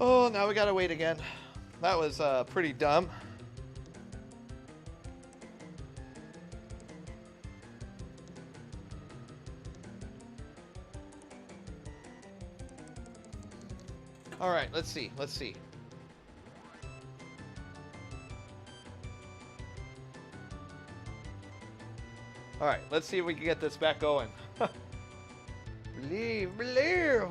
Oh, now we gotta wait again. That was pretty dumb. All right, let's see. Let's see. All right, let's see if we can get this back going. Believe, believe.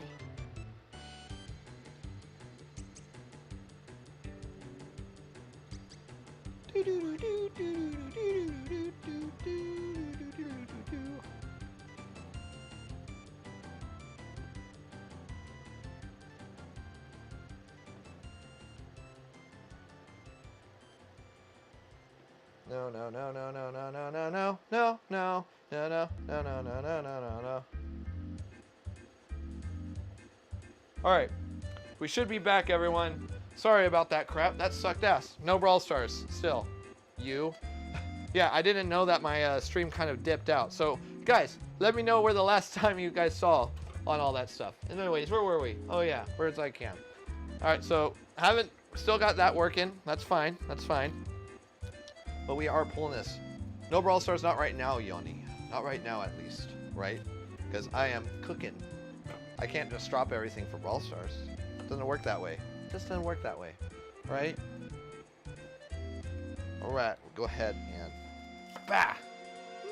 No, no, no, no, no, no, no, no, no, no, no, no, no, no, no, no, no, no, no. All right, we should be back, everyone. Sorry about that crap. That sucked ass. No Brawl Stars still. You? Yeah, I didn't know that my stream kind of dipped out. So, guys, let me know where the last time you guys saw on all that stuff. And anyways, where were we? Oh yeah, Bird's Eye Camp. All right, so still got that working. That's fine. That's fine. But we are pulling this. No Brawl Stars, not right now, Yoni. Not right now, at least, right? Because I am cooking. I can't just drop everything for Brawl Stars. It doesn't work that way. It just doesn't work that way, right? All right, we'll go ahead and bah!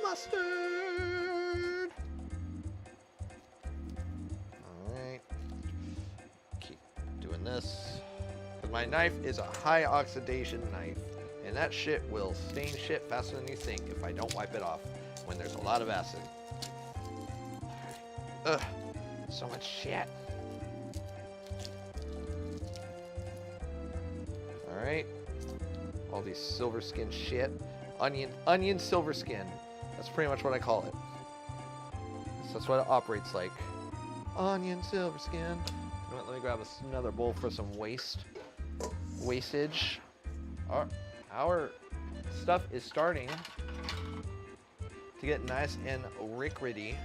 Mustard! All right. Keep doing this. Because my knife is a high oxidation knife. And that shit will stain shit faster than you think if I don't wipe it off when there's a lot of acid. Ugh, so much shit. All right, all these silver skin shit. Onion silver skin. That's pretty much what I call it. So that's what it operates like. Onion silver skin. You know what, let me grab another bowl for some wastage. Our stuff is starting to get nice and rickety.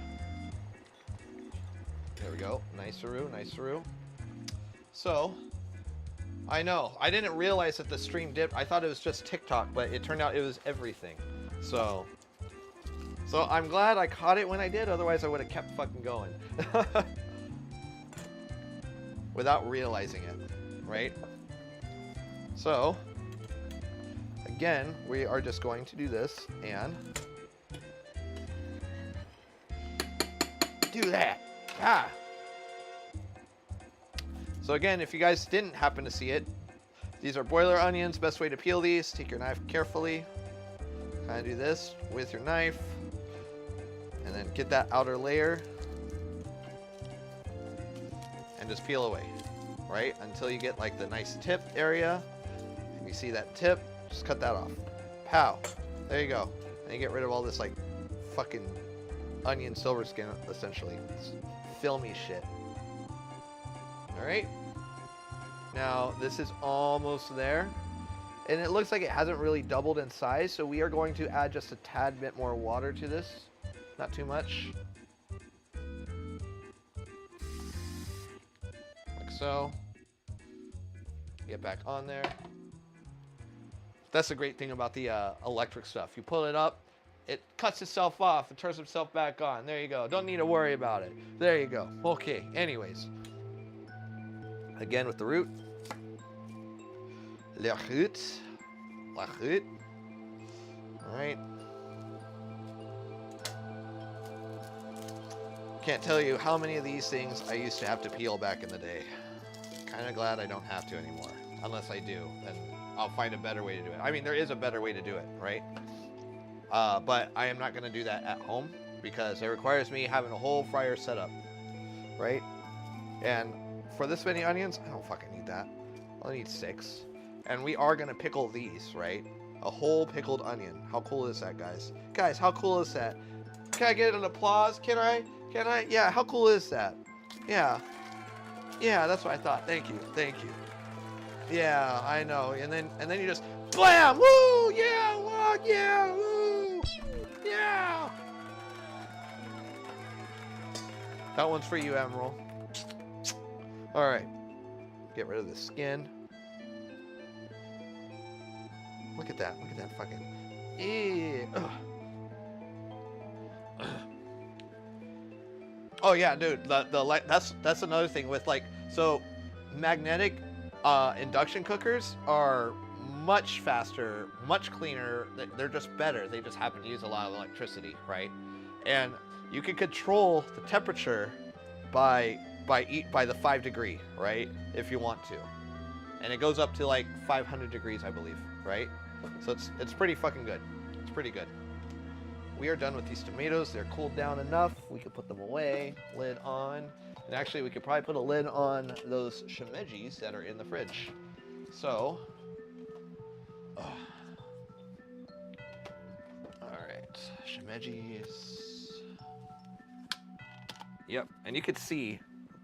There we go. Nice-a-roo, nice-a-roo. So, I know. I didn't realize that the stream dipped. I thought it was just TikTok, but it turned out it was everything. So I'm glad I caught it when I did. Otherwise, I would have kept fucking going. Without realizing it, right? So, again, we are just going to do this and do that. Ah. So again, if you guys didn't happen to see it, these are boiler onions. Best way to peel these, take your knife carefully, kind of do this with your knife, and then get that outer layer and just peel away, right? Until you get like the nice tip area, and you see that tip, just cut that off. Pow. There you go. And you get rid of all this like fucking onion silver skin, essentially. It's filmy shit. Alright. Now, this is almost there. And it looks like it hasn't really doubled in size, so we are going to add just a tad bit more water to this. Not too much. Like so. Get back on there. That's the great thing about the electric stuff. You pull it up, it cuts itself off, it turns itself back on. There you go. Don't need to worry about it. There you go. Okay, anyways. Again with the root. Le root. La root. Alright. Can't tell you how many of these things I used to have to peel back in the day. Kind of glad I don't have to anymore. Unless I do, then I'll find a better way to do it. I mean, there is a better way to do it, right? But I am not going to do that at home because it requires me having a whole fryer set up, right? And for this many onions, I don't fucking need that. I only need 6. And we are going to pickle these, right? A whole pickled onion. How cool is that, guys? Guys, how cool is that? Can I get an applause? Can I? Can I? Yeah, how cool is that? Yeah. Yeah, that's what I thought. Thank you. Thank you. Yeah, I know. And then you just blam! Woo! Yeah! Wow, yeah! Woo! Yeah! That one's for you, Emerald. All right. Get rid of the skin. Look at that. Look at that fucking. Oh yeah, dude. That's another thing with like, so magnetic induction cookers are much faster, much cleaner. They're just better. They just happen to use a lot of electricity, right? And you can control the temperature by the 5 degree, right? If you want to, and it goes up to like 500 degrees, I believe, right? So it's pretty fucking good. It's pretty good. We are done with these tomatoes. They're cooled down enough. We can put them away. Lid on. And actually, we could probably put a lid on those shimejis that are in the fridge. So, all right, shimejis. Yep, and you could see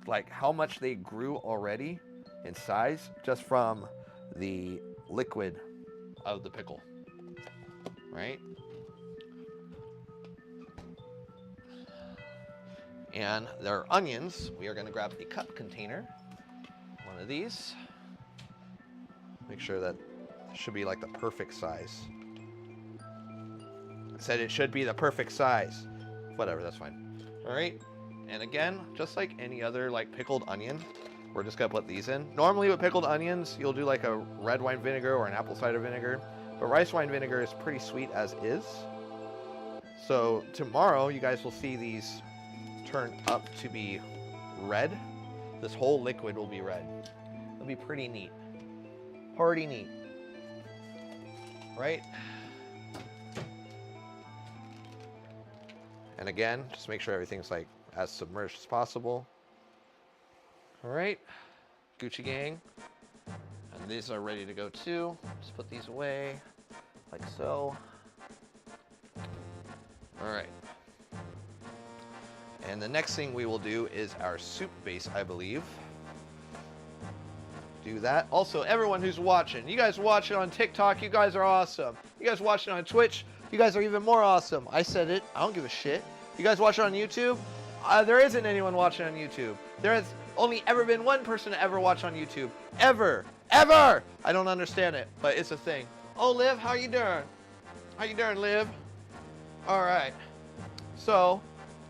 like how much they grew already in size just from the liquid of the pickle, right? And their onions, we are going to grab a cup container, one of these. Make sure that it should be like the perfect size. I said it should be the perfect size. Whatever, that's fine. All right, and again, just like any other like pickled onion, we're just gonna put these in. Normally with pickled onions, you'll do like a red wine vinegar or an apple cider vinegar, but rice wine vinegar is pretty sweet as is. So tomorrow, you guys will see these turn up to be red. This whole liquid will be red. It'll be pretty neat. Pretty neat. Right? And again, just make sure everything's like as submerged as possible. All right, Gucci gang. And these are ready to go too. Just put these away like so. All right. And the next thing we will do is our soup base, I believe. Do that. Also, everyone who's watching, you guys watching on TikTok, you guys are awesome. You guys watching on Twitch, you guys are even more awesome. I said it. I don't give a shit. You guys watching on YouTube? There isn't anyone watching on YouTube. There has only ever been one person to ever watch on YouTube. Ever. Ever! I don't understand it, but it's a thing. Oh, Liv, how you doing? How you doing, Liv? All right. So,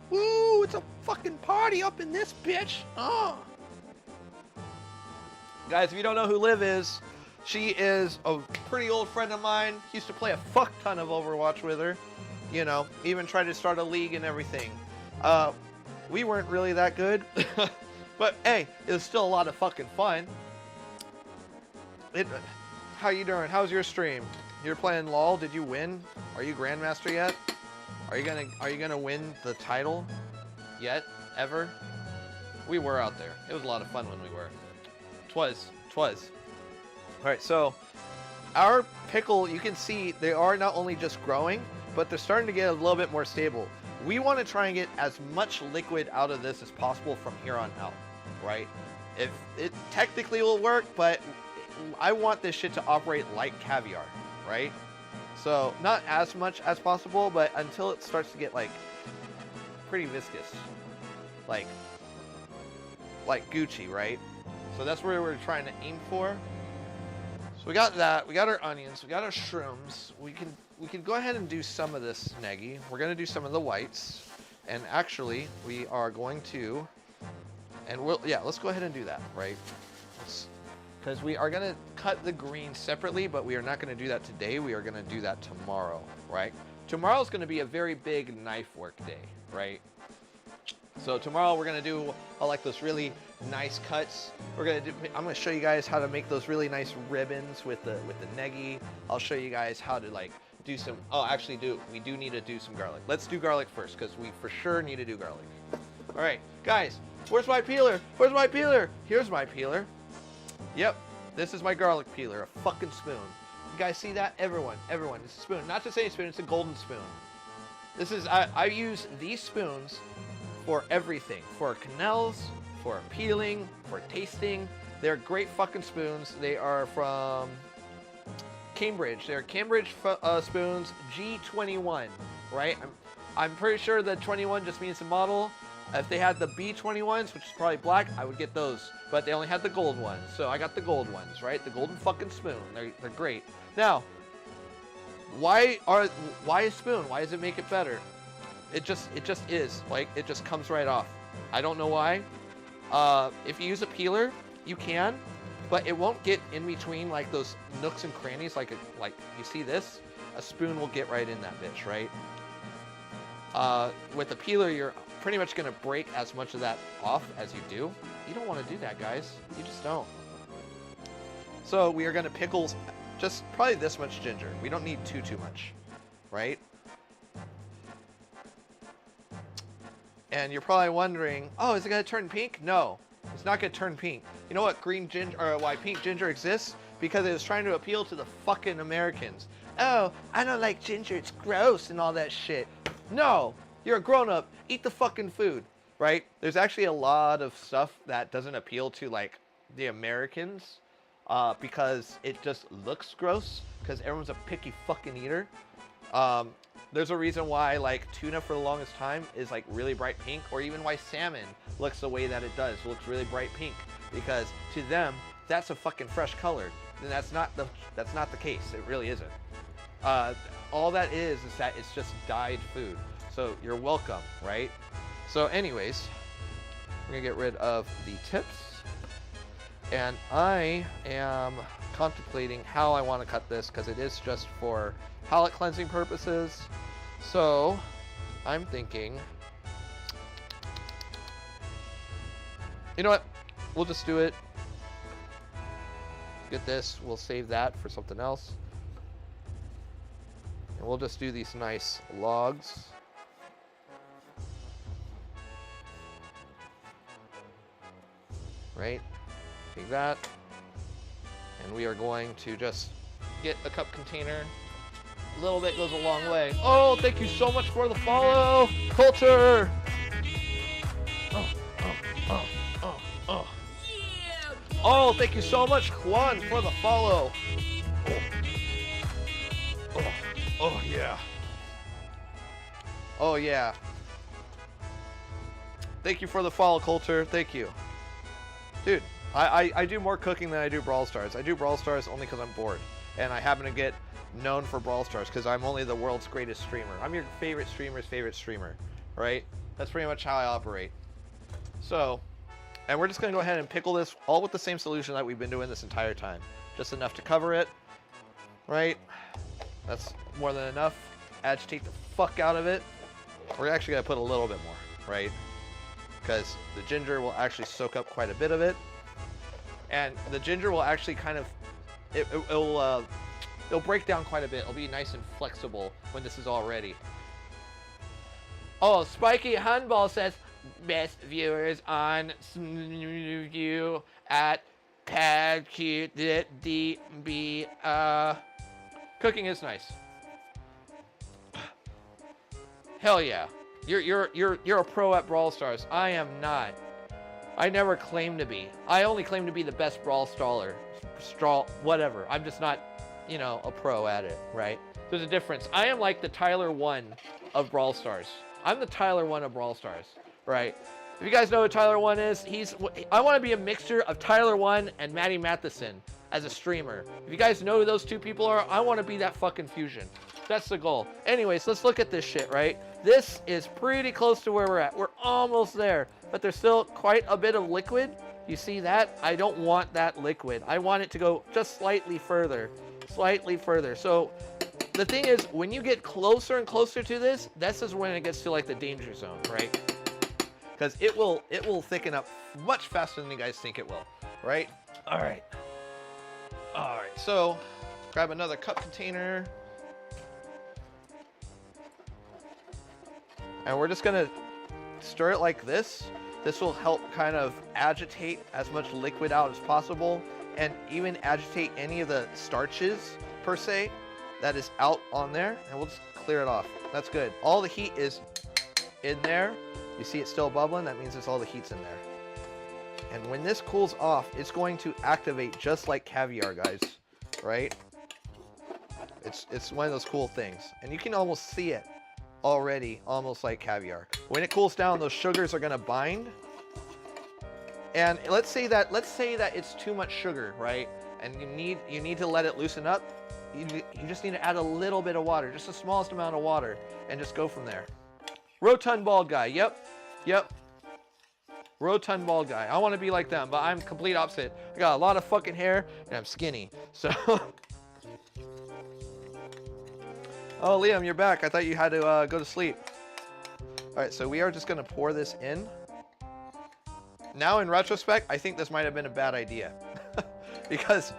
woo, it's a fucking party up in this bitch. Oh. Guys, if you don't know who Liv is, she is a pretty old friend of mine. Used to play a fuck ton of Overwatch with her. You know, even tried to start a league and everything. We weren't really that good. But hey, it was still a lot of fucking fun. How you doing? How's your stream? You're playing LOL. Did you win? Are you Grandmaster yet? Are you gonna win the title yet? Ever? We were out there. It was a lot of fun when we were. Twas. All right, so our pickle, you can see they are not only just growing, but they're starting to get a little bit more stable. We want to try and get as much liquid out of this as possible from here on out, right? If it technically will work, but I want this shit to operate like caviar, right? So not as much as possible, but until it starts to get like pretty viscous, like Gucci, right? So that's where we're trying to aim for. So we got that. We got our onions. We got our shrooms. We can go ahead and do some of this negi. We're gonna do some of the whites, and actually we are going to, and let's go ahead and do that, right? Because we are gonna cut the green separately, but we are not gonna do that today. We are gonna do that tomorrow, right? Tomorrow's gonna be a very big knife work day, right? So tomorrow we're gonna do like those really nice cuts. I'm gonna show you guys how to make those really nice ribbons with the negi. I'll show you guys how to like do some. Oh, actually, we do need to do some garlic. Let's do garlic first because we for sure need to do garlic. All right, guys, where's my peeler? Where's my peeler? Here's my peeler. Yep, this is my garlic peeler, a fucking spoon. You guys see that? Everyone, it's a spoon. Not just any spoon, it's a golden spoon. This is I use these spoons for everything, for canals, for peeling, for tasting. They're great fucking spoons. They are from Cambridge. They're Cambridge spoons G21, right? I'm pretty sure that 21 just means the model. If they had the B21s, which is probably black, I would get those. But they only had the gold ones, so I got the gold ones, right? The golden fucking spoon. They're great. Now, why a spoon? Why does it make it better? It just is. Like, it just comes right off. I don't know why. If you use a peeler, you can, but it won't get in between like those nooks and crannies. Like you see this, a spoon will get right in that bitch, right? With a peeler, you're pretty much gonna break as much of that off as you do. You don't want to do that, guys. You just don't. So we are gonna pickle just probably this much ginger. We don't need too much, right? And you're probably wondering, oh, is it gonna turn pink? No, it's not gonna turn pink. You know what green ginger, or why pink ginger exists? Because it was trying to appeal to the fucking Americans. Oh, I don't like ginger, it's gross and all that shit. No, you're a grown-up, eat the fucking food, right? There's actually a lot of stuff that doesn't appeal to like the Americans because it just looks gross, because everyone's a picky fucking eater. There's a reason why like tuna for the longest time is like really bright pink, or even why salmon looks the way that it does, looks really bright pink, because to them that's a fucking fresh color. And that's not the case. It really isn't. All that is that it's just dyed food. So you're welcome, right? So anyways, we're gonna get rid of the tips, and I am contemplating how I want to cut this, because it is just for palate cleansing purposes. So I'm thinking, you know what, we'll just do it. Get this, we'll save that for something else, and we'll just do these nice logs. Right, take that, and we are going to just get a cup container. A little bit goes a long way. Oh, thank you so much for the follow, Coulter. Oh, thank you so much, Juan, for the follow. Oh yeah. Oh yeah. Thank you for the follow, Coulter. Thank you. Dude, I do more cooking than I do Brawl Stars. I do Brawl Stars only because I'm bored. And I happen to get known for Brawl Stars because I'm only the world's greatest streamer. I'm your favorite streamer's favorite streamer, right? That's pretty much how I operate. So, and we're just going to go ahead and pickle this all with the same solution that we've been doing this entire time. Just enough to cover it, right? That's more than enough. Agitate the fuck out of it. We're actually going to put a little bit more, right? Because the ginger will actually soak up quite a bit of it, and the ginger will actually kind of it'll break down quite a bit. It'll be nice and flexible when this is all ready. Oh, Spiky Handball says best viewers on view at PadQDB. Cooking is nice. Hell yeah. You're a pro at Brawl Stars. I am not. I never claim to be. I only claim to be the best Brawl Staller. Whatever. I'm just not, you know, a pro at it, right? There's a difference. I am like the Tyler 1 of Brawl Stars. I'm the Tyler 1 of Brawl Stars, right? If you guys know what Tyler 1 is, I want to be a mixture of Tyler 1 and Maddie Matheson as a streamer. If you guys know who those two people are, I want to be that fucking fusion. That's the goal. Anyways, let's look at this shit, right? This is pretty close to where we're at. We're almost there, but there's still quite a bit of liquid. You see that? I don't want that liquid. I want it to go just slightly further. Slightly further. So the thing is, when you get closer and closer to this is when it gets to like the danger zone, right? Because it will thicken up much faster than you guys think it will, right? All right. All right, so grab another cup container. And we're just gonna stir it like this. This will help kind of agitate as much liquid out as possible, and even agitate any of the starches, per se, that is out on there, and we'll just clear it off. That's good. All the heat is in there. You see it still bubbling? That means all the heat's in there. And when this cools off, it's going to activate just like caviar, guys, right? It's one of those cool things. And you can almost see it. already almost like caviar. When it cools down, those sugars are gonna bind. And let's say that it's too much sugar, right? And you need to let it loosen up. You just need to add a little bit of water, just the smallest amount of water, and just go from there. Rotund bald guy, yep. Rotund bald guy. I want to be like them, but I'm complete opposite. I got a lot of fucking hair, and I'm skinny, so. Oh, Liam, you're back. I thought you had to go to sleep. All right, so we are just gonna pour this in. Now, in retrospect, I think this might have been a bad idea, because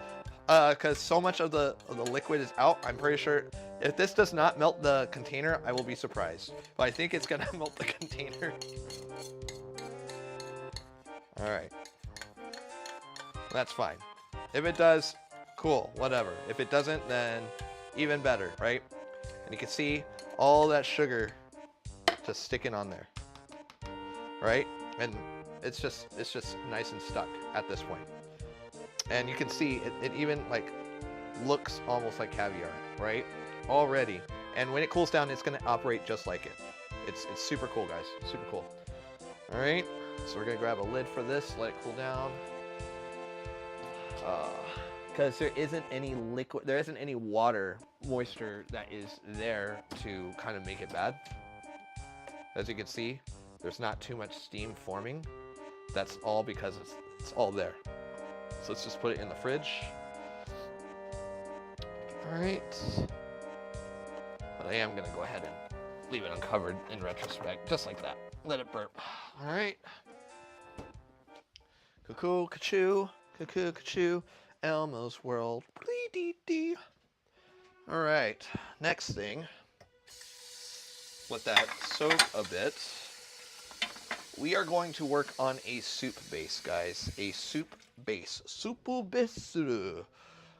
so much of the liquid is out. I'm pretty sure if this does not melt the container, I will be surprised. But I think it's gonna melt the container. All right, that's fine. If it does, cool, whatever. If it doesn't, then even better, right? And you can see all that sugar just sticking on there, right? And it's just nice and stuck at this point. And you can see it even like looks almost like caviar, right? Already. And when it cools down, it's gonna operate just like it. It's super cool, guys, super cool. All right, so we're gonna grab a lid for this, let it cool down. Because there isn't any liquid, there isn't any water moisture that is there to kind of make it bad. As you can see, there's not too much steam forming. That's all because it's all there. So let's just put it in the fridge. All right. But I am gonna go ahead and leave it uncovered in retrospect, just like that. Let it burp. All right. Cuckoo, cachoo, cuckoo, cachoo. Elmo's world. Dee. All right. Next thing. Let that soak a bit. We are going to work on a soup base, guys. A soup base. Soupu base.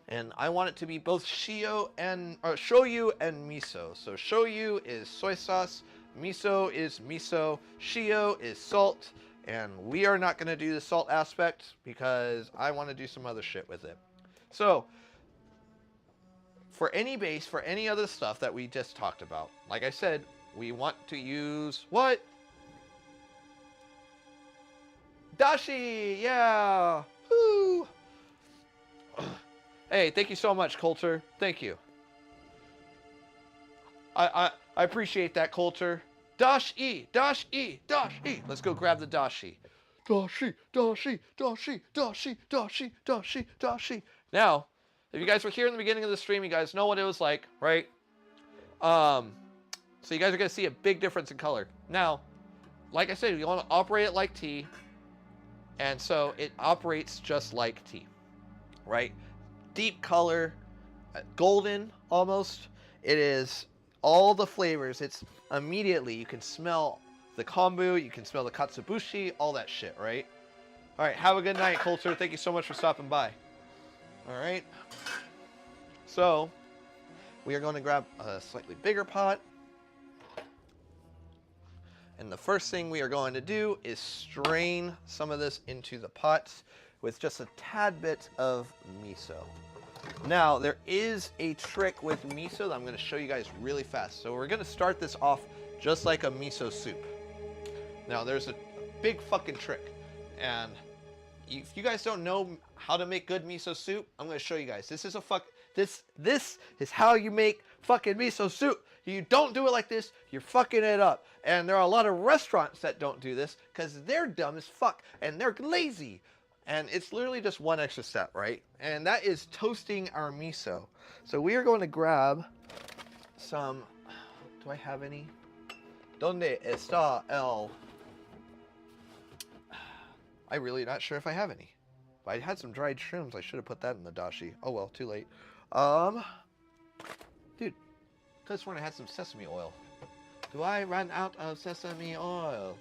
And I want it to be both shoyu and miso. So shoyu is soy sauce, miso is miso, shio is salt, and we are not going to do the salt aspect because I want to do some other shit with it. So for any base, for any other stuff that we just talked about, like I said, we want to use what? Dashi, yeah, woo. Hey, thank you so much, Coulter. Thank you. I appreciate that, Coulter. Dashi. Let's go grab the dashi. Dashi. Now, if you guys were here in the beginning of the stream, you guys know what it was like, right? So you guys are gonna see a big difference in color. Now, like I said, you want to operate it like tea, and so it operates just like tea, right? Deep color, golden almost. It is all the flavors. It's immediately, you can smell the kombu, you can smell the katsubushi, all that shit, right? All right, have a good night, Coulter. Thank you so much for stopping by. All right. So we are going to grab a slightly bigger pot. And the first thing we are going to do is strain some of this into the pots with just a tad bit of miso. Now, there is a trick with miso that I'm going to show you guys really fast. So we're going to start this off just like a miso soup. Now, there's a big fucking trick. And if you guys don't know how to make good miso soup, I'm going to show you guys. This is how you make fucking miso soup. You don't do it like this, you're fucking it up. And there are a lot of restaurants that don't do this because they're dumb as fuck and they're lazy. And it's literally just one extra step, right? And that is toasting our miso. So we are going to grab some, do I have any? ¿Dónde está el? I'm really not sure if I have any. But I had some dried shrooms. I should have put that in the dashi. Oh well, too late. Dude, could have sworn I had some sesame oil. Do I run out of sesame oil?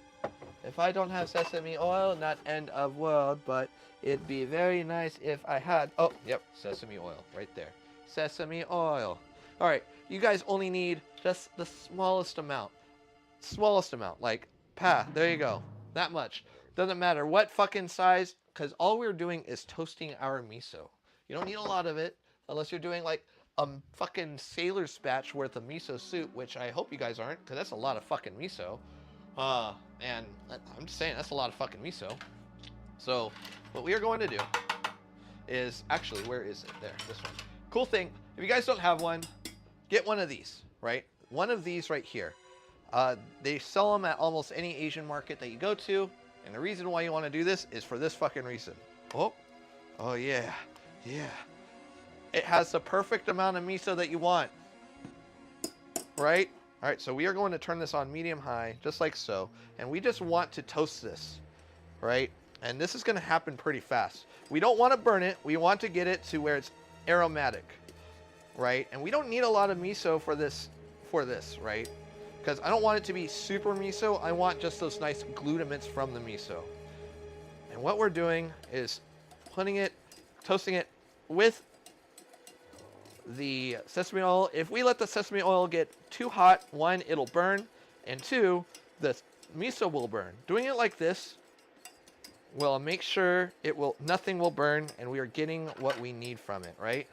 If I don't have sesame oil, not end of world, but it'd be very nice if I had. Oh, yep, sesame oil right there. Sesame oil. All right, you guys only need just the smallest amount. Smallest amount, like, there you go. That much. Doesn't matter what fucking size, because all we're doing is toasting our miso. You don't need a lot of it, unless you're doing like a fucking sailor's batch worth of miso soup, which I hope you guys aren't, because that's a lot of fucking miso. And I'm just saying, that's a lot of fucking miso. So what we are going to do is, actually, where is it? There, this one. Cool thing, if you guys don't have one, get one of these, right? One of these right here. They sell them at almost any Asian market that you go to. And the reason why you want to do this is for this fucking reason. Oh yeah, yeah. It has the perfect amount of miso that you want, right? All right, so we are going to turn this on medium high, just like so. And we just want to toast this, right? And this is going to happen pretty fast. We don't want to burn it. We want to get it to where it's aromatic, right? And we don't need a lot of miso for this, right? Because I don't want it to be super miso. I want just those nice glutamins from the miso. And what we're doing is putting it, toasting it with the sesame oil. If we let the sesame oil get too hot, one, it'll burn, and two, the miso will burn. Doing it like this will make sure nothing will burn, and we are getting what we need from it, right?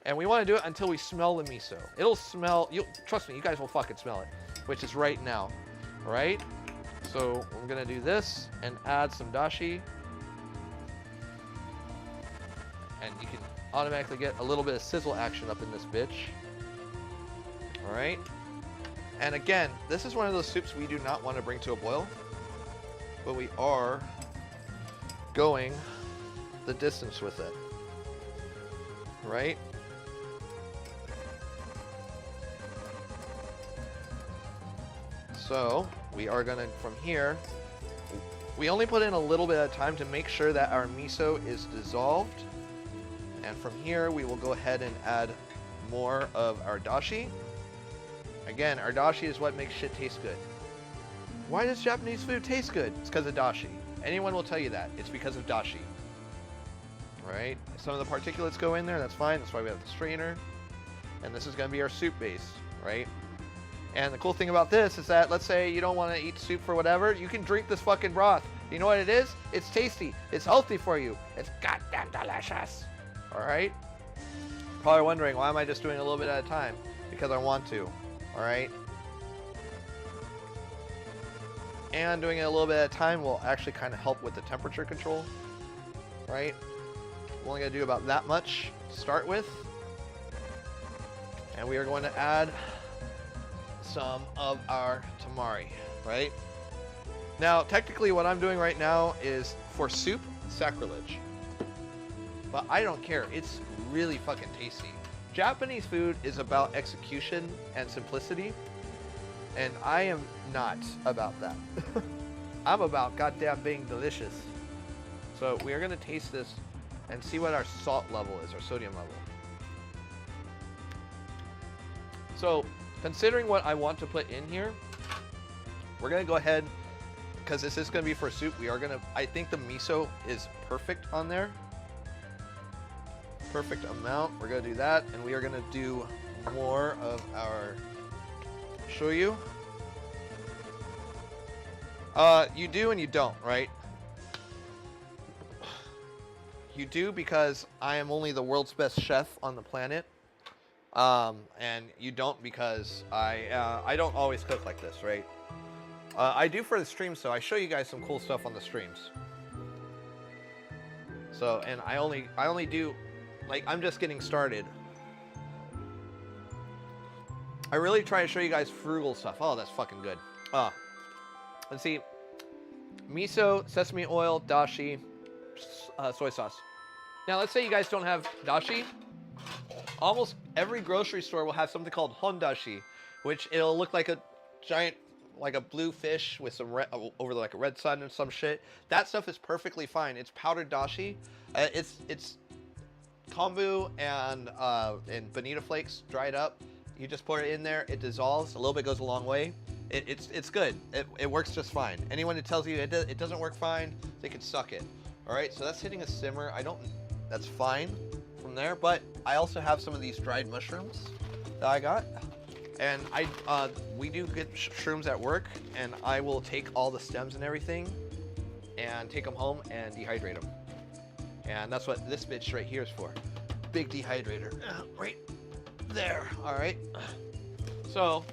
And we want to do it until we smell the miso. It'll smell, trust me, you guys will fucking smell it, which is right now, right? So I'm gonna do this and add some dashi. And you can automatically get a little bit of sizzle action up in this bitch. All right. And again, this is one of those soups we do not want to bring to a boil, but we are going the distance with it, right? So we are gonna, from here, we only put in a little bit of time to make sure that our miso is dissolved. And from here, we will go ahead and add more of our dashi. Again, our dashi is what makes shit taste good. Why does Japanese food taste good? It's because of dashi. Anyone will tell you that. It's because of dashi. Right? Some of the particulates go in there, that's fine. That's why we have the strainer. And this is gonna be our soup base, right? And the cool thing about this is that, let's say you don't want to eat soup for whatever, you can drink this fucking broth. You know what it is? It's tasty. It's healthy for you. It's goddamn delicious. All right? Probably wondering, why am I just doing a little bit at a time? Because I want to. All right? And doing it a little bit at a time will actually kind of help with the temperature control. Right? I'm only going to do about that much to start with. And we are going to add some of our tamari, right? Now, technically what I'm doing right now is, for soup, sacrilege. But I don't care. It's really fucking tasty. Japanese food is about execution and simplicity, and I am not about that. I'm about goddamn being delicious. So we are gonna taste this and see what our salt level is, our sodium level. So, considering what I want to put in here, we're gonna go ahead, because this is gonna be for soup, I think the miso is perfect on there. Perfect amount. We're gonna do that, and we are gonna do more of our shoyu. You do and you don't, right? You do because I am only the world's best chef on the planet. And you don't because I don't always cook like this, right? I do for the streams, so I show you guys some cool stuff on the streams. So, and I only do, like, I'm just getting started. I really try to show you guys frugal stuff. Oh, that's fucking good. Let's see. Miso, sesame oil, dashi, soy sauce. Now, let's say you guys don't have dashi. Almost every grocery store will have something called hondashi, which it'll look like a giant, like a blue fish with some red, over like a red sun and some shit. That stuff is perfectly fine. It's powdered dashi. It's kombu and bonita flakes dried up. You just pour it in there. It dissolves. A little bit goes a long way. It's good. It works just fine. Anyone who tells you it doesn't work fine, they can suck it. All right. So that's hitting a simmer. That's fine from there. But I also have some of these dried mushrooms that I got, and we do get shrooms at work, and I will take all the stems and everything and take them home and dehydrate them. And that's what this bitch right here is for. Big dehydrator. Right. There. All right. So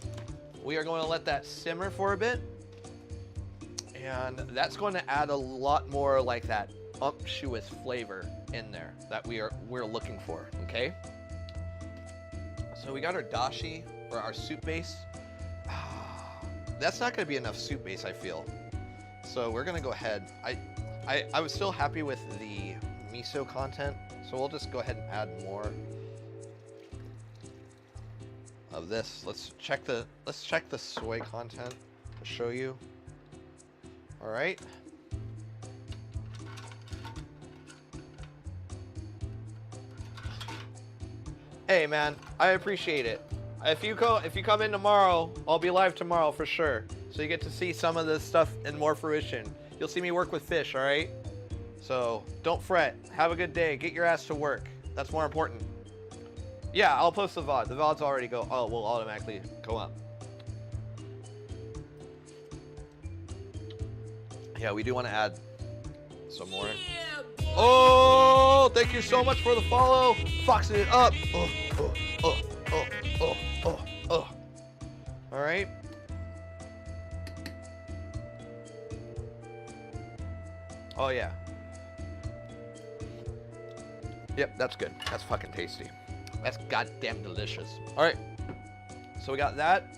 we are going to let that simmer for a bit. And that's going to add a lot more like that unctuous flavor in there that we're looking for, okay? So we got our dashi, or our soup base. That's not going to be enough soup base, I feel. So we're going to go ahead. I was still happy with the miso content, so we'll just go ahead and add more of this. Let's check the soy content to show you. All right. Hey man, I appreciate it. If you come in tomorrow, I'll be live tomorrow for sure. So you get to see some of this stuff in more fruition. You'll see me work with fish, all right? So don't fret. Have a good day. Get your ass to work. That's more important. Yeah, I'll post the VOD. The VOD's already will automatically go up. Yeah, we do want to add some more. Oh, thank you so much for the follow. Foxing it up. All right. Oh, yeah. Yep, that's good. That's fucking tasty. That's goddamn delicious. All right. So we got that.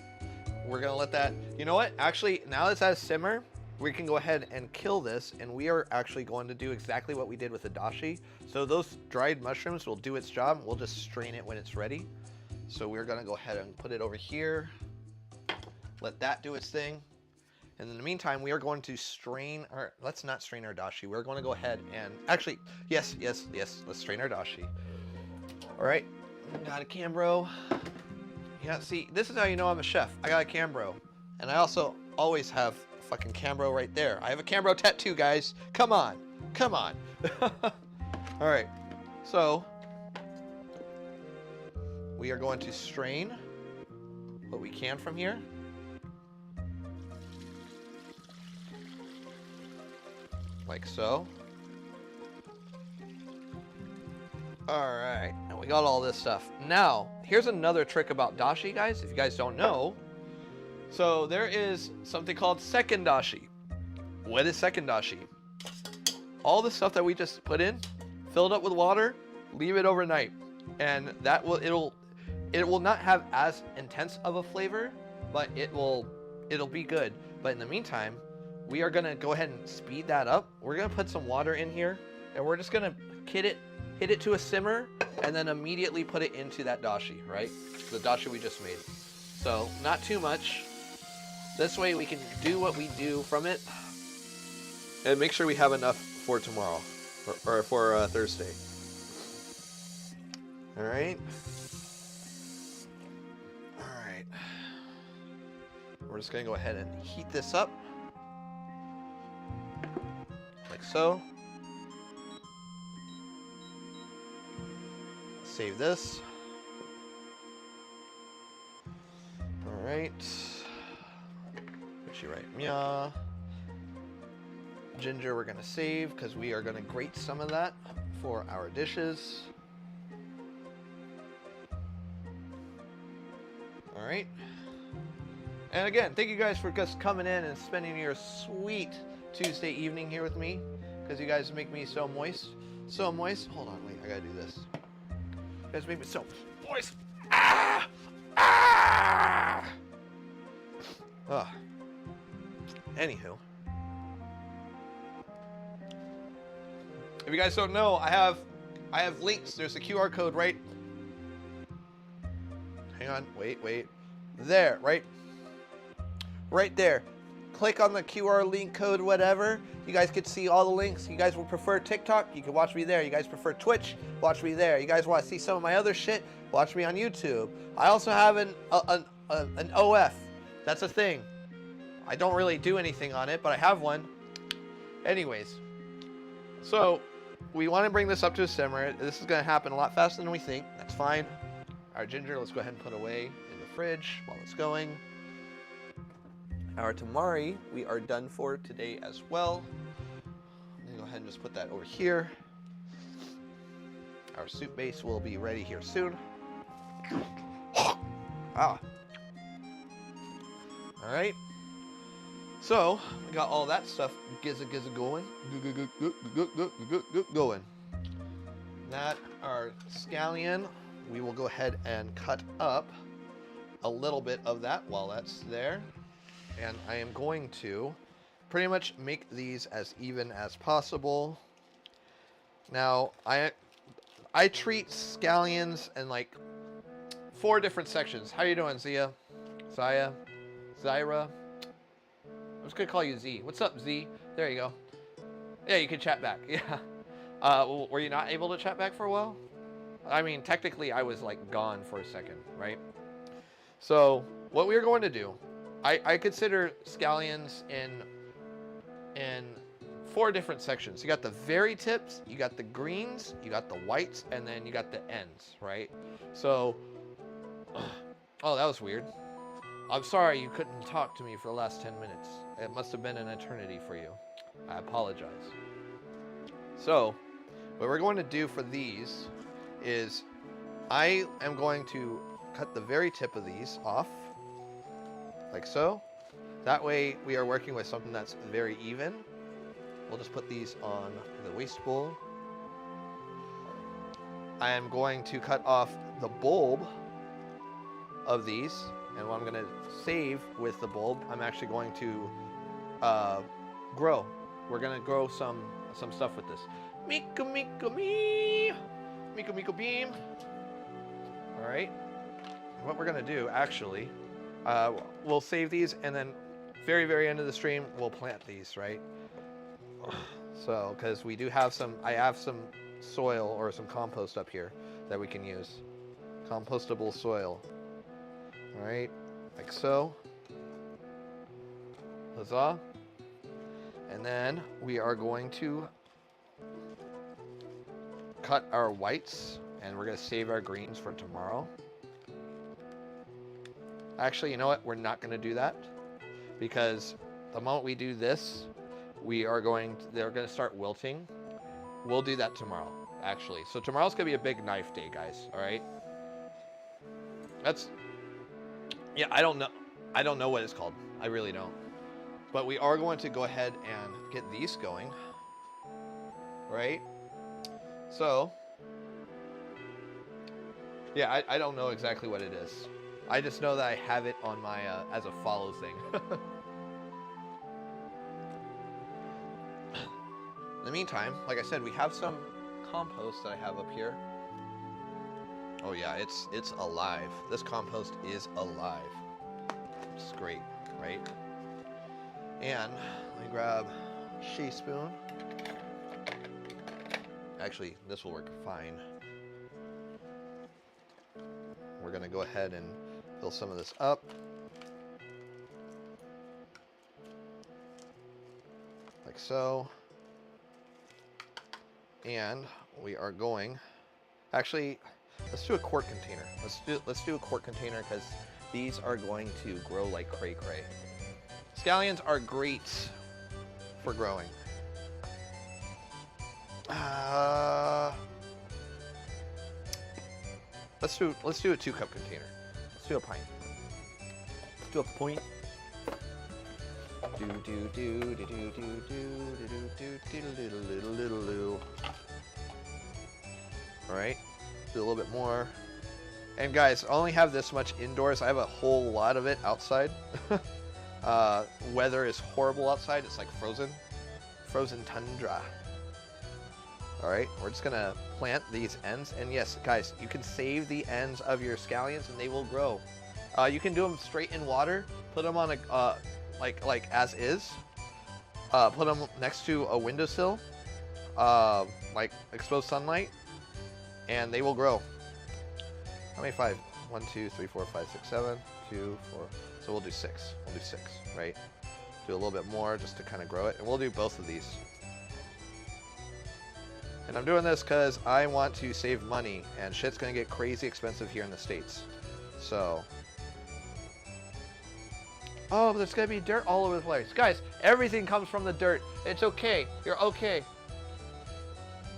We're going to let that... You know what? Actually, now it's at a simmer, we can go ahead and kill this, and we are actually going to do exactly what we did with the dashi. So those dried mushrooms will do its job. We'll just strain it when it's ready. So we're going to go ahead and put it over here. Let that do its thing. And in the meantime, we are going to strain our... Let's not strain our dashi. We're going to go ahead and... Actually, yes. Let's strain our dashi. All right. Got a Cambro. Yeah, see, this is how you know I'm a chef. I got a Cambro. And I also always have fucking Cambro right there. I have a Cambro tattoo, guys. Come on. Come on. All right. So we are going to strain what we can from here. Like so. All right, and we got all this stuff. Now, here's another trick about dashi, guys, if you guys don't know. So there is something called second dashi. What is second dashi? All the stuff that we just put in, fill it up with water, leave it overnight, and that will it will not have as intense of a flavor, but it'll be good. But in the meantime, we are gonna go ahead and speed that up. We're gonna put some water in here, and we're just gonna hit it to a simmer, and then immediately put it into that dashi, right? The dashi we just made. So not too much. This way we can do what we do from it, and make sure we have enough for tomorrow, or for Thursday. All right. All right. We're just gonna go ahead and heat this up, like so. Save this. All right. Put you right. Yeah. Ginger we're gonna save because we are gonna grate some of that for our dishes. All right. And again, thank you guys for just coming in and spending your sweet Tuesday evening here with me, because you guys make me so moist. So moist. Hold on, wait, I gotta do this. You guys make me so moist. Ah! Ah! Ugh. Anywho. If you guys don't know, I have links. There's a QR code right. Hang on, wait. There, right there. Click on the QR link code, whatever. You guys get to see all the links. You guys will prefer TikTok, you can watch me there. You guys prefer Twitch, watch me there. You guys want to see some of my other shit, watch me on YouTube. I also have an OF. That's a thing. I don't really do anything on it, but I have one. Anyways, so we want to bring this up to a simmer. This is going to happen a lot faster than we think. That's fine. Our ginger, let's go ahead and put away in the fridge while it's going. Our tamari, we are done for today as well. I'm going to go ahead and just put that over here. Our soup base will be ready here soon. Ah. All right. So we got all that stuff gizza going. Going. That our scallion, we will go ahead and cut up a little bit of that while that's there. And I am going to pretty much make these as even as possible. Now, I treat scallions in like 4 different sections. How you doing, Zia? Zaya? Zyra? I'm just gonna call you Z. What's up, Z? There you go. Yeah, you can chat back. Yeah. Were you not able to chat back for a while? I mean, technically, I was like gone for a second, right? So, what we're going to do, I consider scallions in 4 different sections. You got the very tips, you got the greens, you got the whites, and then you got the ends, right? So, oh, that was weird. I'm sorry you couldn't talk to me for the last 10 minutes. It must have been an eternity for you. I apologize. So, what we're going to do for these is I am going to cut the very tip of these off, like so. That way we are working with something that's very even. We'll just put these on the waste bowl. I am going to cut off the bulb of these, and what I'm going to save with the bulb, I'm actually going to grow. We're going to grow some stuff with this. Miko Miko me, Miko Miko beam. All right. What we're going to do, actually, we'll save these, and then very end of the stream, we'll plant these, right? So, because we do have I have some soil or some compost up here that we can use. Compostable soil. All right, like so. Huzzah. And then we are going to cut our whites, and we're going to save our greens for tomorrow. Actually, you know what? We're not going to do that, because the moment we do this, they're going to start wilting. We'll do that tomorrow, actually. So tomorrow's going to be a big knife day, guys, all right? Yeah, I don't know what it's called. I really don't. But we are going to go ahead and get these going, right? So, yeah, I don't know exactly what it is. I just know that I have it on my, as a follow thing. In the meantime, like I said, we have some compost that I have up here. Oh yeah, it's alive. This compost is alive. It's great, right? And let me grab a shea spoon. Actually, this will work fine. We're gonna go ahead and fill some of this up. Like so. And we are going, actually, let's do a quart container. Let's do a quart container, because these are going to grow like cray cray. Scallions are great for growing. Let's do a 2-cup container. Let's do a pint. Let's do a point. All right, do a little bit more. And guys, I only have this much indoors. I have a whole lot of it outside. Weather is horrible outside. It's like frozen tundra. All right, we're just gonna plant these ends. And yes, guys, you can save the ends of your scallions and they will grow. You can do them straight in water. Put them on a, like as is. Put them next to a windowsill, like exposed sunlight, and they will grow. How many 5? 1, 2, 3, 4, 5, 6, 7, 2, 4. So we'll do 6. We'll do 6, right? Do a little bit more just to kind of grow it, and we'll do both of these. And I'm doing this because I want to save money, and shit's gonna get crazy expensive here in the States. So. Oh, but there's gonna be dirt all over the place. Guys, everything comes from the dirt. It's okay. You're okay.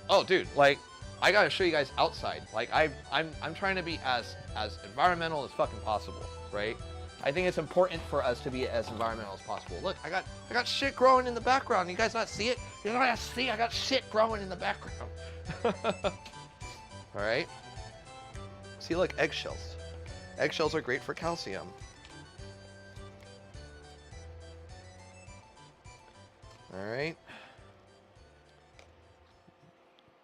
Oh, dude, like, I gotta show you guys outside. Like I'm trying to be as environmental as fucking possible, right? I think it's important for us to be as environmental as possible. Look, I got shit growing in the background. You guys not see it? You don't see. I got shit growing in the background. All right. See, look, eggshells. Eggshells are great for calcium. All right.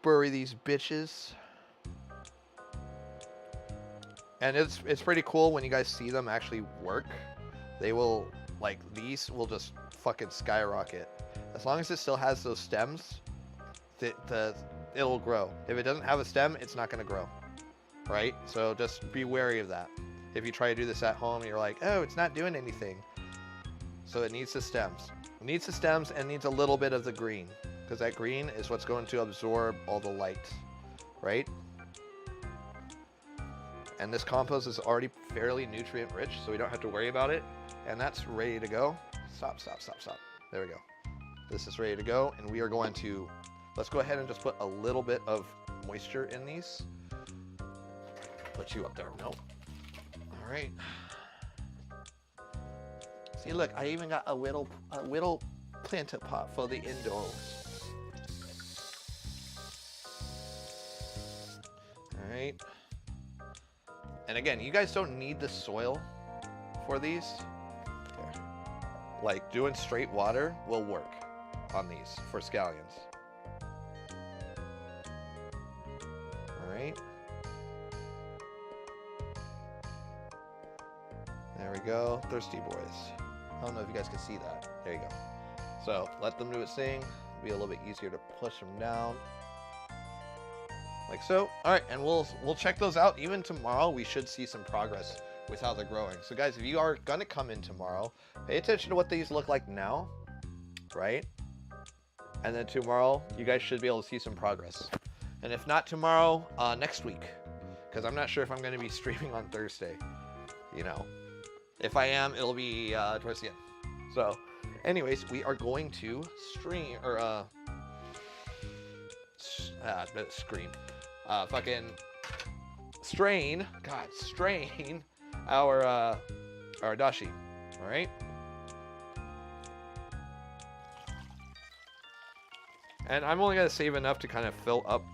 Bury these bitches. And it's pretty cool when you guys see them actually work. They will, like, these will just fucking skyrocket. As long as it still has those stems, it'll grow. If it doesn't have a stem, it's not gonna grow, right? So just be wary of that. If you try to do this at home, you're like, oh, it's not doing anything. So it needs the stems. It needs the stems and needs a little bit of the green, because that green is what's going to absorb all the light, right? And this compost is already fairly nutrient rich, so we don't have to worry about it. And that's ready to go. Stop. There we go. This is ready to go, and we are going to, let's go ahead and just put a little bit of moisture in these. Put you up there. Nope. All right. See, look, I even got a little planter pot for the indoors. All right. And again, you guys don't need the soil for these. Here. Like, doing straight water will work on these for scallions. All right. There we go. Thirsty boys. I don't know if you guys can see that. There you go. So let them do its thing. It'll be a little bit easier to push them down. Like so. All right, and we'll check those out. Even tomorrow, we should see some progress with how they're growing. So guys, if you are gonna come in tomorrow, pay attention to what these look like now, right? And then tomorrow, you guys should be able to see some progress. And if not tomorrow, next week, because I'm not sure if I'm gonna be streaming on Thursday. You know, if I am, it'll be towards the end. So, anyways, we are going to stream or scream. Fucking strain our dashi. All right. And I'm only gonna save enough to kind of fill up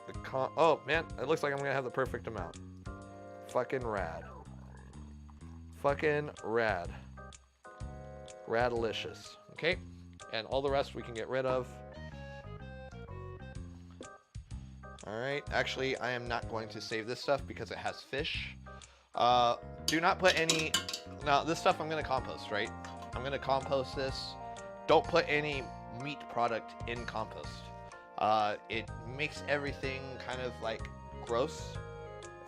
the oh man, it looks like I'm gonna have the perfect amount. Fucking rad. Fucking rad. Radalicious. Okay. And all the rest we can get rid of. Alright, actually I am not going to save this stuff because it has fish. Do not put any, now this stuff I'm going to compost, right? I'm going to compost this. Don't put any meat product in compost. It makes everything kind of like gross,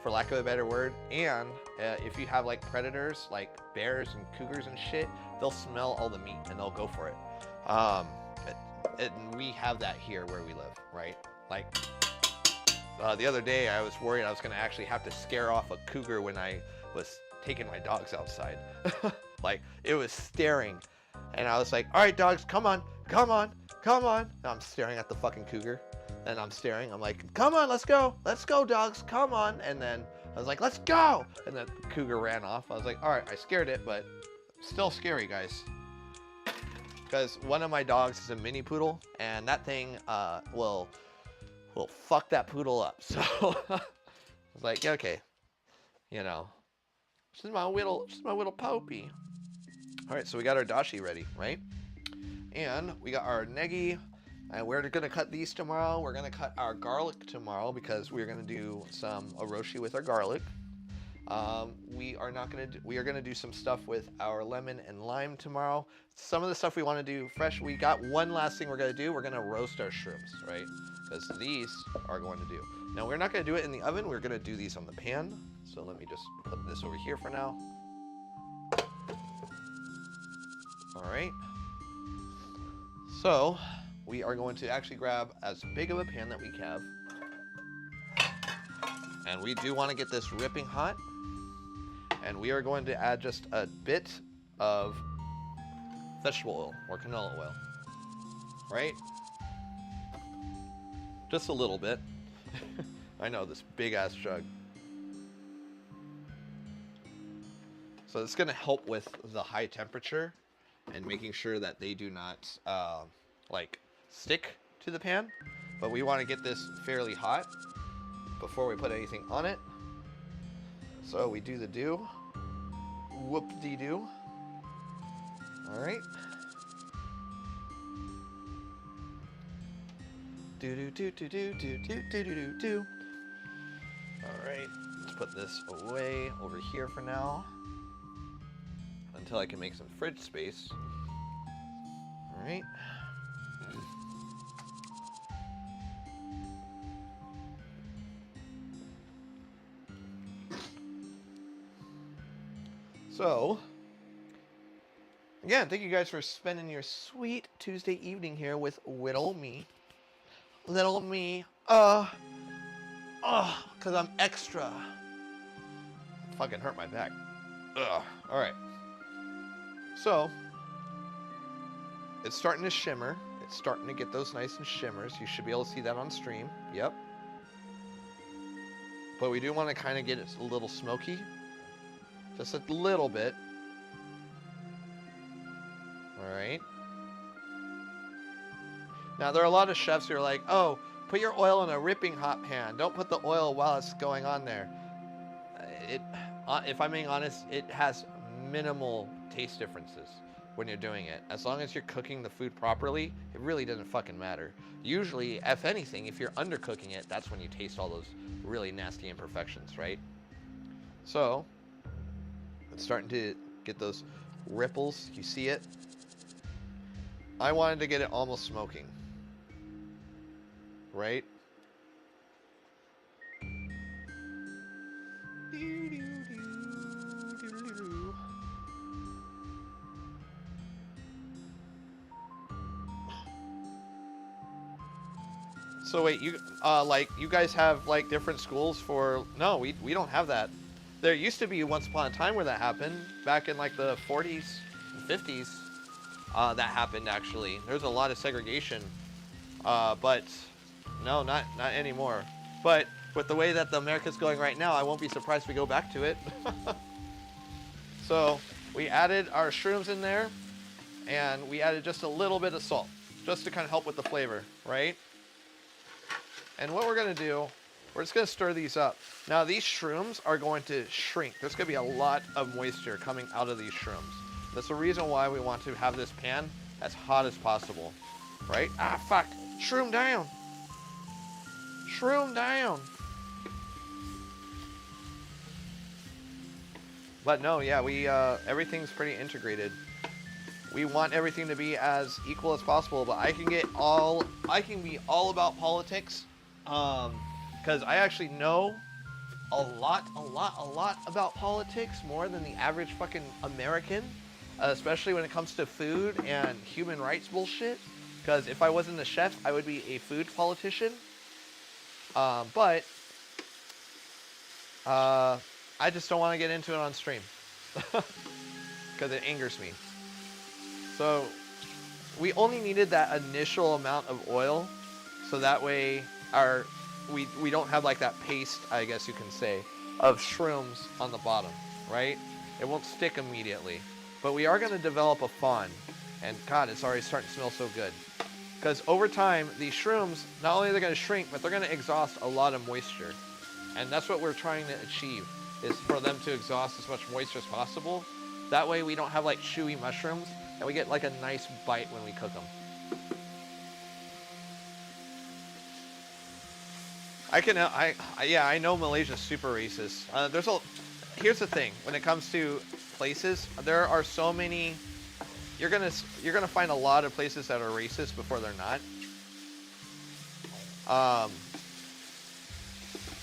for lack of a better word. And if you have like predators, like bears and cougars and shit, they'll smell all the meat and they'll go for it. And we have that here where we live, right? Like, the other day I was worried I was going to actually have to scare off a cougar when I was taking my dogs outside. Like, it was staring. And I was like, all right, dogs, come on. And I'm staring at the fucking cougar. And I'm staring. I'm like, come on, let's go. Let's go, dogs. Come on. And then I was like, let's go. And the cougar ran off. I was like, all right, I scared it, but still scary, guys. Because one of my dogs is a mini poodle, and that thing will fuck that poodle up. So I was like, yeah, okay, you know, she's my little Popey. All right, so we got our dashi ready, right? And we got our negi, and we're gonna cut these tomorrow. We're gonna cut our garlic tomorrow because we're gonna do some oroshi with our garlic. We are gonna do some stuff with our lemon and lime tomorrow. Some of the stuff we want to do fresh. We got one last thing we're gonna do. We're gonna roast our shrooms, right? Because these are going to do. Now we're not gonna do it in the oven. We're gonna do these on the pan. So let me just put this over here for now. All right. So we are going to actually grab as big of a pan that we have. And we do want to get this ripping hot. And we are going to add just a bit of vegetable oil or canola oil, right? Just a little bit. I know, this big ass jug. So it's going to help with the high temperature and making sure that they do not like stick to the pan. But we want to get this fairly hot before we put anything on it. So we do the do. Whoop-de-doo. All right. Do-do-do-do-do-do-do-do-do-do. All right, let's put this away over here for now until I can make some fridge space. All right. So, again, thank you guys for spending your sweet Tuesday evening here with little me. Little me. Because I'm extra. Fucking hurt my back. Ugh. Alright. So, it's starting to shimmer. It's starting to get those nice and shimmers. You should be able to see that on stream. Yep. But we do want to kind of get it a little smoky. Just a little bit. Alright. Now, there are a lot of chefs who are like, oh, put your oil in a ripping hot pan. Don't put the oil while it's going on there. If I'm being honest, it has minimal taste differences when you're doing it. As long as you're cooking the food properly, it really doesn't fucking matter. Usually, if anything, if you're undercooking it, that's when you taste all those really nasty imperfections, right? So, it's starting to get those ripples. You see it? I wanted to get it almost smoking. Right? So wait, you like you guys have like different schools for? No, we don't have that. There used to be once upon a time where that happened back in like the 40s and 50s. That happened actually. There's a lot of segregation, but no, not anymore. But with the way that the America's going right now, I won't be surprised if we go back to it. So we added our shrooms in there, and we added just a little bit of salt, just to kind of help with the flavor, right? And what we're gonna do, we're just gonna stir these up. Now these shrooms are going to shrink. There's gonna be a lot of moisture coming out of these shrooms. That's the reason why we want to have this pan as hot as possible, right? Ah, fuck, shroom down. Shroom down. But no, yeah, we everything's pretty integrated. We want everything to be as equal as possible, but I can be all about politics, because I actually know a lot about politics, more than the average fucking American, especially when it comes to food and human rights bullshit. Because if I wasn't a chef, I would be a food politician. But I just don't want to get into it on stream because it angers me. So we only needed that initial amount of oil, so that way we don't have like that paste, I guess you can say, of shrooms on the bottom, right? It won't stick immediately, but we are going to develop a fond, and God, it's already starting to smell so good. Because over time, these shrooms, not only are they going to shrink, but they're going to exhaust a lot of moisture. And that's what we're trying to achieve, is for them to exhaust as much moisture as possible. That way we don't have like chewy mushrooms, and we get like a nice bite when we cook them. I know Malaysia's super racist. Here's the thing, when it comes to places, there are so many. You're gonna find a lot of places that are racist before they're not.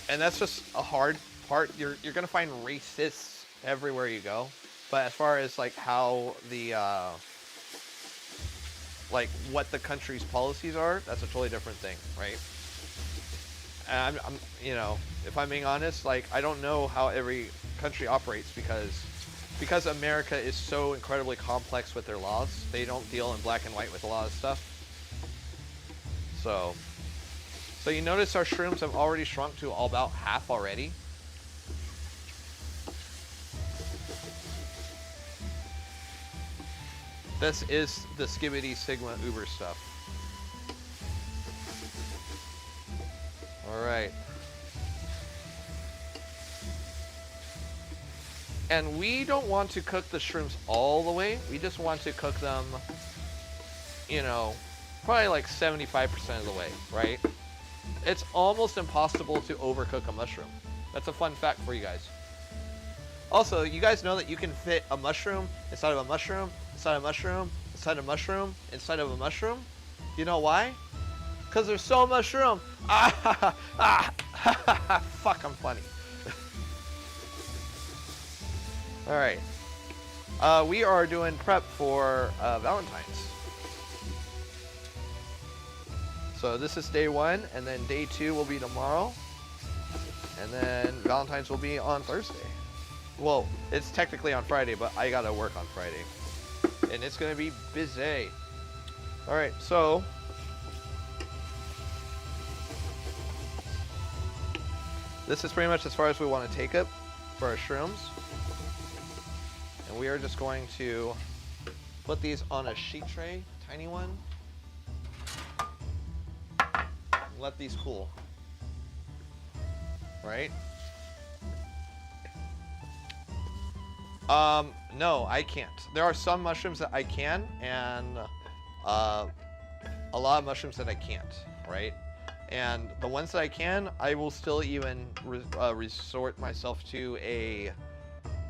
And that's just a hard part. You're gonna find racists everywhere you go. But as far as like how the like what the country's policies are, that's a totally different thing, right? And I'm if I'm being honest, like I don't know how every country operates because America is so incredibly complex with their laws. They don't deal in black and white with a lot of stuff. So So you notice our shrooms have already shrunk to about half already. This is the Skibbity Sigma Uber stuff. All right. And we don't want to cook the shrooms all the way. We just want to cook them, you know, probably like 75% of the way, right? It's almost impossible to overcook a mushroom. That's a fun fact for you guys. Also, you guys know that you can fit a mushroom inside of a mushroom, inside of a mushroom, inside of a mushroom, inside of a mushroom. You know why? Because there's so much room. Fuck, I'm funny. All right. We are doing prep for Valentine's. So this is day 1, and then day 2 will be tomorrow. And then Valentine's will be on Thursday. Well, it's technically on Friday, but I gotta work on Friday. And it's gonna be busy. All right, so. This is pretty much as far as we want to take it for our shrooms. And we are just going to put these on a sheet tray, tiny one. Let these cool. Right? No, I can't. There are some mushrooms that I can, and a lot of mushrooms that I can't, right? And the ones that I can, I will still even resort myself to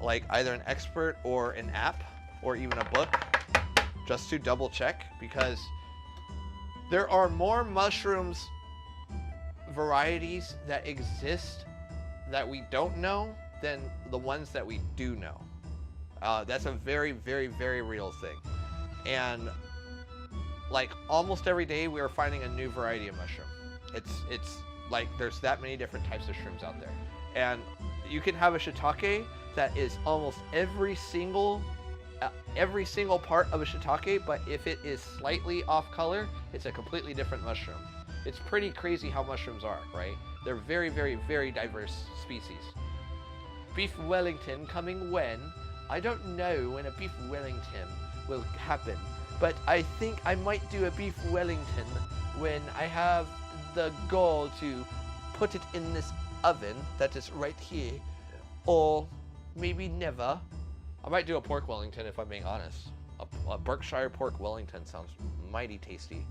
like either an expert or an app or even a book just to double check, because there are more mushrooms varieties that exist that we don't know than the ones that we do know. That's a very, very, very real thing. And like almost every day we are finding a new variety of mushroom. It's like there's that many different types of shrooms out there. And you can have a shiitake that is almost every single part of a shiitake, but if it is slightly off color, it's a completely different mushroom. It's pretty crazy how mushrooms are, right? They're very, very, very diverse species. Beef Wellington coming when? I don't know when a beef Wellington will happen, but I think I might do a beef Wellington when I have the goal to put it in this oven that is right here, or maybe never. I might do a pork Wellington if I'm being honest. A Berkshire pork Wellington sounds mighty tasty.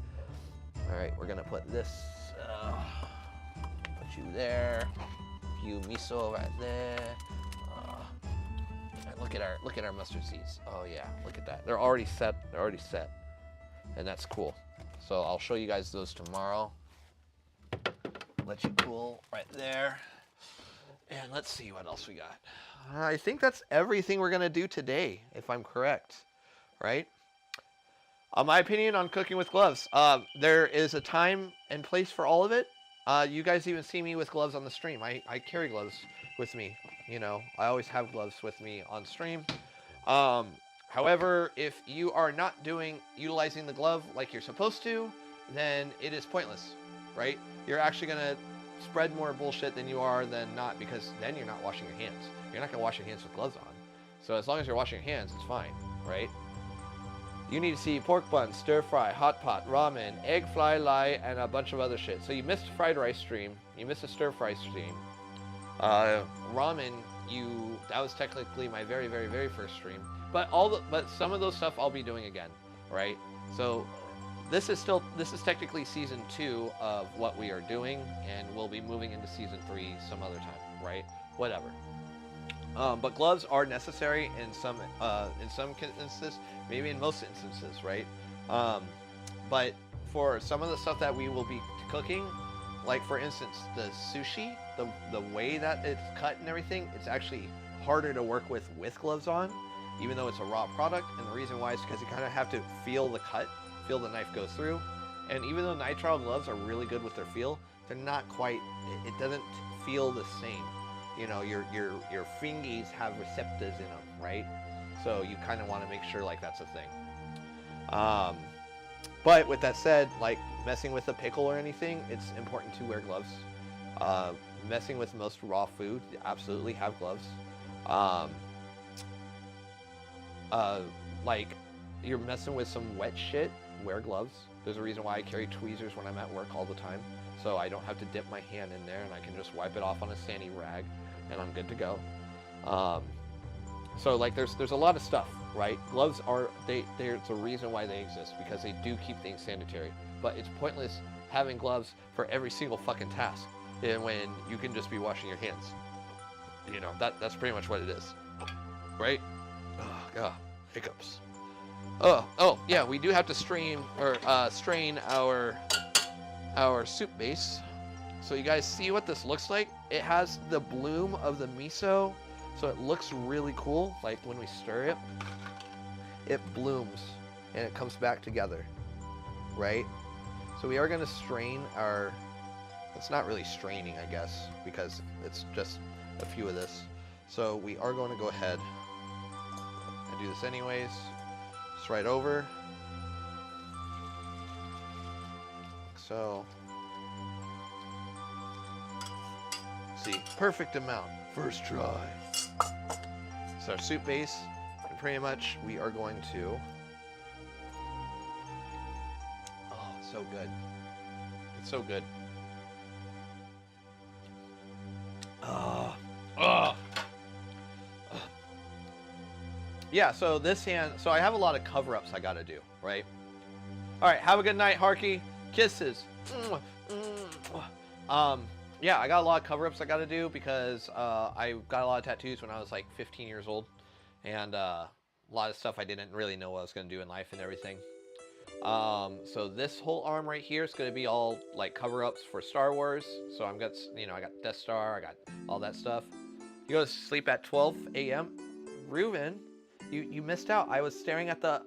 All right, we're gonna put this, put you there, few miso right there. Look at our mustard seeds. Oh yeah, look at that. They're already set. And that's cool. So I'll show you guys those tomorrow. Let you cool right there. And let's see what else we got. I think that's everything we're gonna do today, if I'm correct, right? My opinion on cooking with gloves. There is a time and place for all of it. You guys even see me with gloves on the stream. I carry gloves with me. You know, I always have gloves with me on stream. However, if you are not utilizing the glove like you're supposed to, then it is pointless, right? You're actually gonna spread more bullshit than you are than not, because then you're not washing your hands. You're not gonna wash your hands with gloves on. So as long as you're washing your hands, it's fine, right? You need to see pork buns, stir fry, hot pot, ramen, egg fly lai, and a bunch of other shit. So you missed fried rice stream. You missed a stir fry stream. Ramen, that was technically my very, very, very first stream. But some of those stuff I'll be doing again, right? So this is technically season 2 of what we are doing, and we'll be moving into season 3 some other time, right? Whatever. But gloves are necessary in some instances, maybe in most instances, right? But for some of the stuff that we will be cooking, like for instance, the sushi, the way that it's cut and everything, it's actually harder to work with gloves on, even though it's a raw product. And the reason why is because you kind of have to feel the cut, feel the knife go through. And even though nitrile gloves are really good with their feel, they're not quite, it doesn't feel the same. You know, your fingies have receptors in them, right? So you kind of want to make sure like that's a thing. But with that said, like messing with a pickle or anything, it's important to wear gloves. Messing with most raw food, absolutely have gloves. Um, like you're messing with some wet shit, wear gloves. There's a reason why I carry tweezers when I'm at work all the time, so I don't have to dip my hand in there and I can just wipe it off on a sandy rag and I'm good to go. So like there's a lot of stuff, right? Gloves are, there's a reason why they exist, because they do keep things sanitary, but it's pointless having gloves for every single fucking task and when you can just be washing your hands. You know, that's pretty much what it is, right? Oh god, hiccups. Oh yeah, we do have to strain our soup base. So you guys see what this looks like? It has the bloom of the miso, so it looks really cool. Like when we stir it, it blooms and it comes back together, right? So we are gonna strain our, it's not really straining, I guess, because it's just a few of this. So we are going to go ahead and do this anyways. Just right over. Like so. See, perfect amount. First try. It's our soup base, and pretty much we are going to. Oh, so good. It's so good. Yeah, so this hand, so I have a lot of cover-ups I gotta do, right? All right, have a good night, Harky. Kisses. Yeah, I got a lot of cover-ups I gotta do because I got a lot of tattoos when I was like 15 years old, and a lot of stuff I didn't really know what I was gonna do in life and everything. So this whole arm right here is gonna be all like cover-ups for Star Wars. So I got Death Star, I got all that stuff. You go to sleep at 12 a.m. Reuven, you missed out. I was staring at the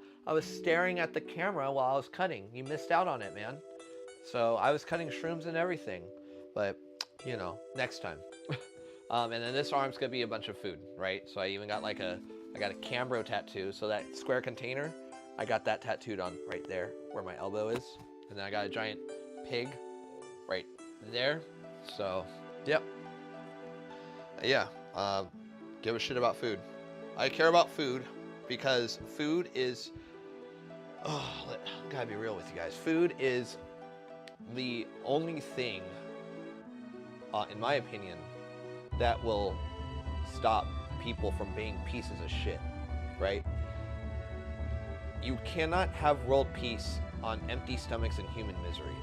camera while I was cutting. You missed out on it, man. So I was cutting shrooms and everything, but you know, next time. And then this arm's gonna be a bunch of food, right? So I even got I got a Cambro tattoo. So that square container, I got that tattooed on right there where my elbow is. And then I got a giant pig right there. So, yep. Yeah, give a shit about food. I care about food because food is, I gotta be real with you guys. Food is the only thing, in my opinion, that will stop people from being pieces of shit, right? You cannot have world peace on empty stomachs and human misery.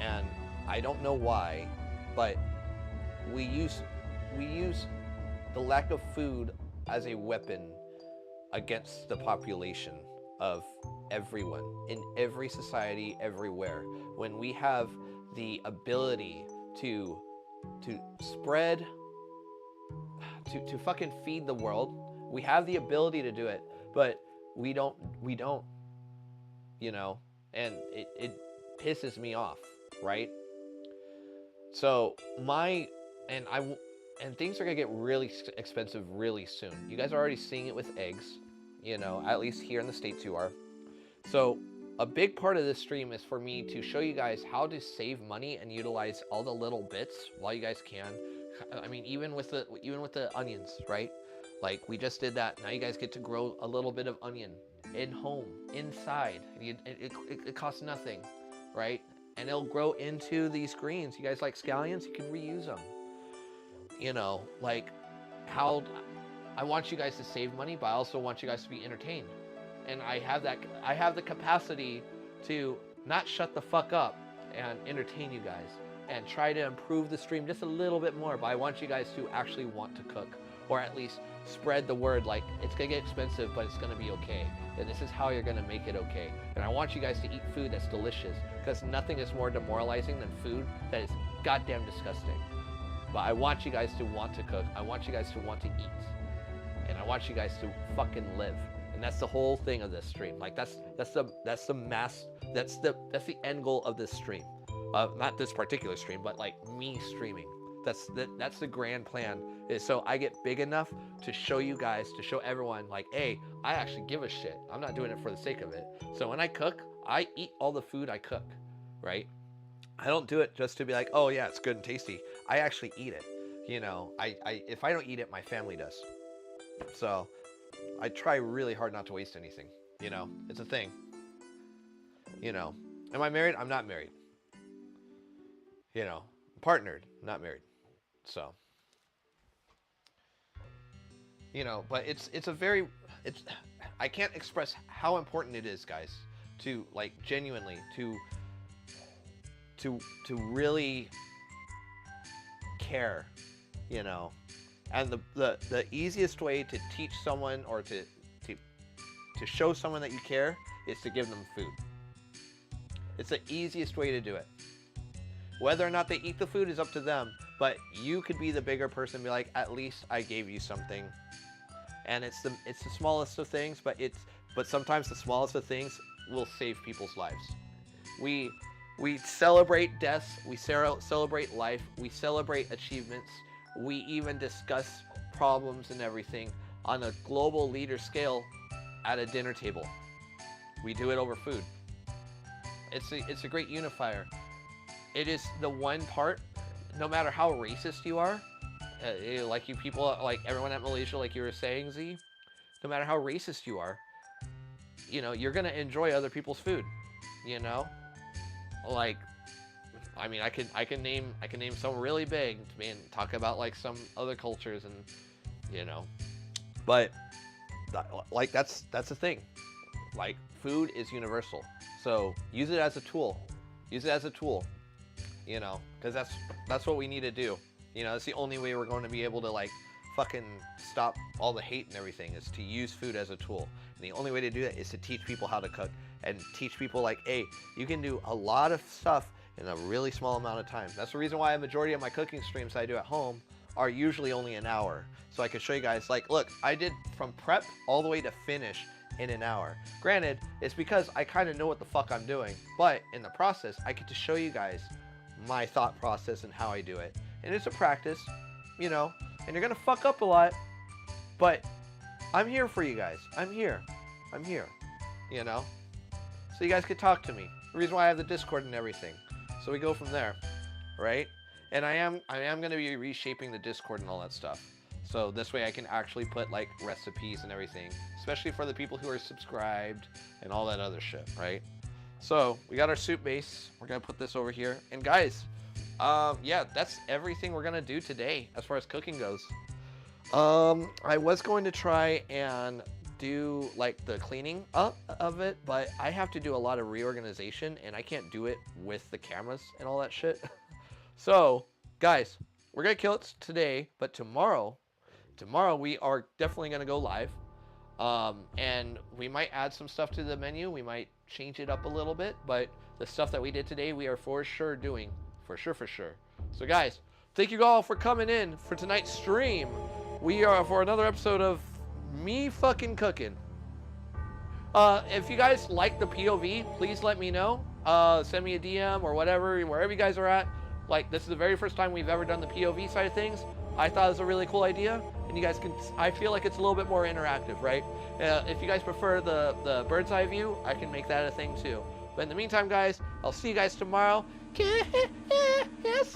And I don't know why, but we use the lack of food as a weapon against the population of everyone in every society everywhere, when we have the ability to spread, to fucking feed the world. We have the ability to do it, but we don't, you know, and it pisses me off, right? So and things are gonna get really expensive really soon. You guys are already seeing it with eggs, you know, at least here in the States you are. So a big part of this stream is for me to show you guys how to save money and utilize all the little bits while you guys can. I mean, even with the onions, right? Like we just did that. Now you guys get to grow a little bit of onion in home, inside. It costs nothing, right? And it'll grow into these greens. You guys like scallions? You can reuse them. You know, like how I want you guys to save money, but I also want you guys to be entertained. And I have the capacity to not shut the fuck up and entertain you guys and try to improve the stream just a little bit more, but I want you guys to actually want to cook, or at least spread the word, like it's gonna get expensive, but it's gonna be okay. And this is how you're gonna make it okay. And I want you guys to eat food that's delicious, because nothing is more demoralizing than food that is goddamn disgusting. But I want you guys to want to cook. I want you guys to want to eat. And I want you guys to fucking live. And that's the whole thing of this stream. Like that's the end goal of this stream. Not this particular stream, but like me streaming. That's the grand plan, is so I get big enough to show you guys, to show everyone, like, hey, I actually give a shit. I'm not doing it for the sake of it. So when I cook, I eat all the food I cook. right? I don't do it just to be like, oh yeah, it's good and tasty. I actually eat it. You know, if I don't eat it, my family does. So I try really hard not to waste anything. You know, it's a thing. You know, am I married? I'm not married. You know, partnered, not married. So, you know, but it's a very, it's, I can't express how important it is, guys, to like genuinely to really care, you know. And the easiest way to teach someone or to show someone that you care is to give them food. It's the easiest way to do it. Whether or not they eat the food is up to them, but you could be the bigger person and be like, at least I gave you something. And it's the smallest of things, but sometimes the smallest of things will save people's lives. We celebrate deaths, we celebrate life, we celebrate achievements, we even discuss problems and everything on a global leader scale at a dinner table. We do it over food. It's a great unifier. It is the one part, no matter how racist you are, like you people, like everyone at Malaysia, like you were saying, Z, no matter how racist you are, you know, you're gonna enjoy other people's food, you know? Like, I mean, I can name some really big, and talk about like some other cultures and, you know, but like that's the thing. Like, food is universal, so use it as a tool. Use it as a tool, you know, because that's what we need to do. You know, that's the only way we're going to be able to like fucking stop all the hate and everything, is to use food as a tool. And the only way to do that is to teach people how to cook and teach people like, hey, you can do a lot of stuff in a really small amount of time. That's the reason why a majority of my cooking streams I do at home are usually only an hour. So I can show you guys, like, look, I did from prep all the way to finish in an hour. Granted, it's because I kind of know what the fuck I'm doing, but in the process, I get to show you guys my thought process and how I do it. And it's a practice, you know, and you're gonna fuck up a lot, but I'm here for you guys. I'm here, you know? So you guys could talk to me. The reason why I have the Discord and everything. So we go from there, right? And I am gonna be reshaping the Discord and all that stuff. So this way I can actually put like recipes and everything, especially for the people who are subscribed and all that other shit, right? So we got our soup base. We're gonna put this over here. And guys, yeah, that's everything we're gonna do today as far as cooking goes. I was going to try and do like the cleaning up of it, but I have to do a lot of reorganization and I can't do it with the cameras and all that shit. So guys, we're gonna kill it today, but tomorrow we are definitely gonna go live. And we might add some stuff to the menu. We might change it up a little bit, but the stuff that we did today, we are for sure doing. For sure. So guys, thank you all for coming in for tonight's stream. We are for another episode of me fucking cooking. If you guys like the POV, please let me know. Send me a DM or whatever, wherever you guys are at. Like, this is the very first time we've ever done the POV side of things. I thought it was a really cool idea, and you guys can, I feel like it's a little bit more interactive, right? If you guys prefer the bird's eye view, I can make that a thing too. But in the meantime, guys, I'll see you guys tomorrow. Yes.